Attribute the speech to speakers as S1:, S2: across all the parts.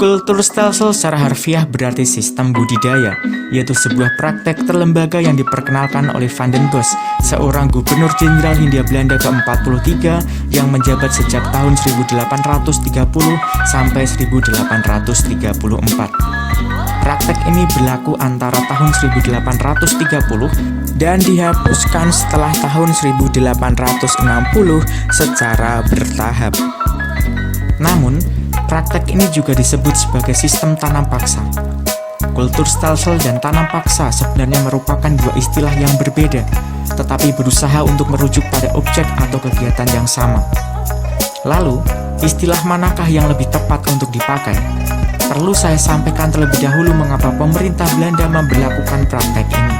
S1: Kulturstelsel secara harfiah berarti sistem budidaya, yaitu sebuah praktek terlembaga yang diperkenalkan oleh Van den Bosch, seorang gubernur jenderal Hindia Belanda ke-43 yang menjabat sejak tahun 1830 sampai 1834. Praktek ini berlaku antara tahun 1830 dan dihapuskan setelah tahun 1860 secara bertahap. Namun, praktek ini juga disebut sebagai sistem tanam paksa. Kulturstelsel dan tanam paksa sebenarnya merupakan dua istilah yang berbeda, tetapi berusaha untuk merujuk pada objek atau kegiatan yang sama. Lalu, istilah manakah yang lebih tepat untuk dipakai? Perlu saya sampaikan terlebih dahulu mengapa pemerintah Belanda memberlakukan praktek ini.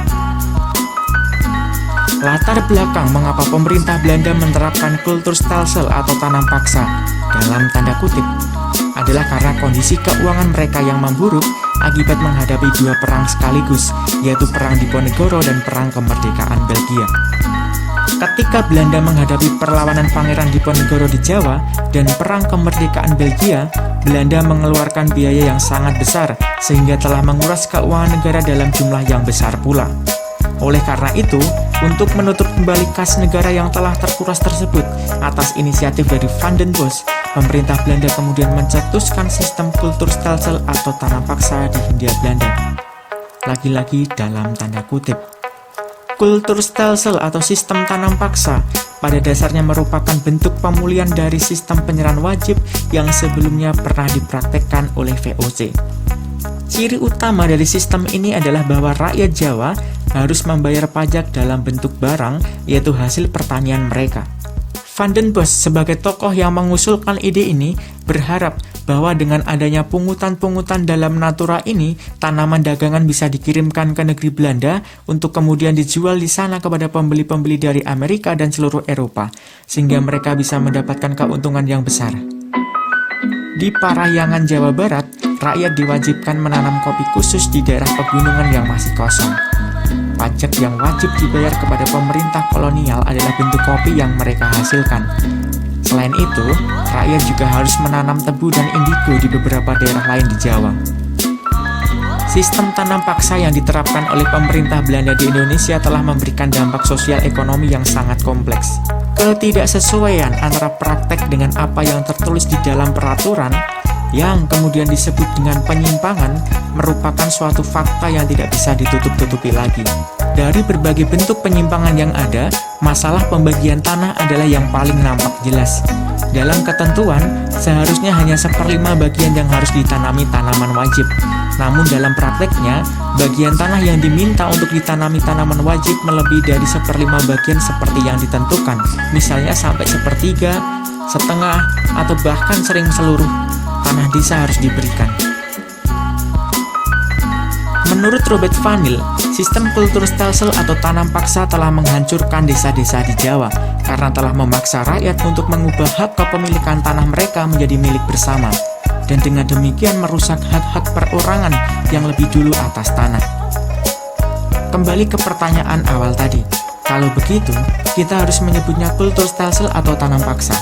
S1: Latar belakang mengapa pemerintah Belanda menerapkan kulturstelsel atau tanam paksa dalam tanda kutip adalah karena kondisi keuangan mereka yang memburuk akibat menghadapi dua perang sekaligus, yaitu Perang Diponegoro dan Perang Kemerdekaan Belgia. Ketika Belanda menghadapi perlawanan Pangeran Diponegoro di Jawa dan Perang Kemerdekaan Belgia, Belanda mengeluarkan biaya yang sangat besar sehingga telah menguras keuangan negara dalam jumlah yang besar pula. Oleh karena itu, untuk menutup kembali kas negara yang telah terkuras tersebut, atas inisiatif dari Van den Bosch, pemerintah Belanda kemudian mencetuskan sistem kulturstelsel atau tanam paksa di Hindia Belanda. Lagi-lagi dalam tanda kutip. Kulturstelsel atau sistem tanam paksa pada dasarnya merupakan bentuk pemulihan dari sistem penyerahan wajib yang sebelumnya pernah dipraktekkan oleh VOC. Ciri utama dari sistem ini adalah bahwa rakyat Jawa harus membayar pajak dalam bentuk barang, yaitu hasil pertanian mereka. Van den Bosch sebagai tokoh yang mengusulkan ide ini berharap bahwa dengan adanya pungutan-pungutan dalam natura ini, tanaman dagangan bisa dikirimkan ke negeri Belanda untuk kemudian dijual di sana kepada pembeli-pembeli dari Amerika dan seluruh Eropa, sehingga mereka bisa mendapatkan keuntungan yang besar. Di Parahyangan, Jawa Barat, rakyat diwajibkan menanam kopi khusus di daerah pegunungan yang masih kosong. Pajak yang wajib dibayar kepada pemerintah kolonial adalah bentuk kopi yang mereka hasilkan. Selain itu, rakyat juga harus menanam tebu dan indigo di beberapa daerah lain di Jawa. Sistem tanam paksa yang diterapkan oleh pemerintah Belanda di Indonesia telah memberikan dampak sosial ekonomi yang sangat kompleks. Ketidaksesuaian antara praktek dengan apa yang tertulis di dalam peraturan yang kemudian disebut dengan penyimpangan merupakan suatu fakta yang tidak bisa ditutup-tutupi lagi. Dari berbagai bentuk penyimpangan yang ada, masalah pembagian tanah adalah yang paling nampak jelas. Dalam ketentuan, seharusnya hanya 1/5 bagian yang harus ditanami tanaman wajib. Namun dalam prakteknya, bagian tanah yang diminta untuk ditanami tanaman wajib melebihi dari 1/5 bagian seperti yang ditentukan, misalnya sampai 1/3, setengah, atau bahkan sering seluruh tanah desa harus diberikan. Menurut Robert Vanil, sistem kulturstelsel atau tanam paksa telah menghancurkan desa-desa di Jawa karena telah memaksa rakyat untuk mengubah hak kepemilikan tanah mereka menjadi milik bersama, dan dengan demikian merusak hak-hak perorangan yang lebih dulu atas tanah. Kembali ke pertanyaan awal tadi, kalau begitu, kita harus menyebutnya kulturstelsel atau tanam paksa.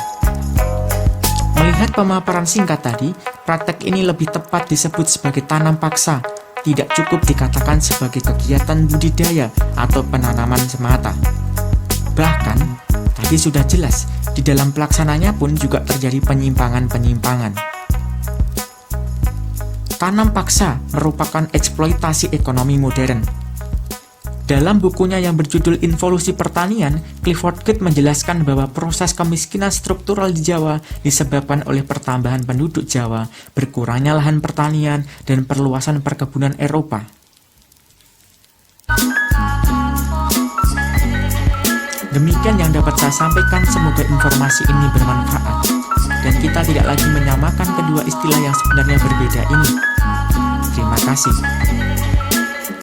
S1: Melihat pemaparan singkat tadi, praktek ini lebih tepat disebut sebagai tanam paksa, tidak cukup dikatakan sebagai kegiatan budidaya atau penanaman semata. Bahkan, tadi sudah jelas, di dalam pelaksananya pun juga terjadi penyimpangan-penyimpangan. Tanam paksa merupakan eksploitasi ekonomi modern. Dalam bukunya yang berjudul Involusi Pertanian, Clifford Geertz menjelaskan bahwa proses kemiskinan struktural di Jawa disebabkan oleh pertambahan penduduk Jawa, berkurangnya lahan pertanian, dan perluasan perkebunan Eropa. Demikian yang dapat saya sampaikan, semoga informasi ini bermanfaat, dan kita tidak lagi menyamakan kedua istilah yang sebenarnya berbeda ini. Terima kasih.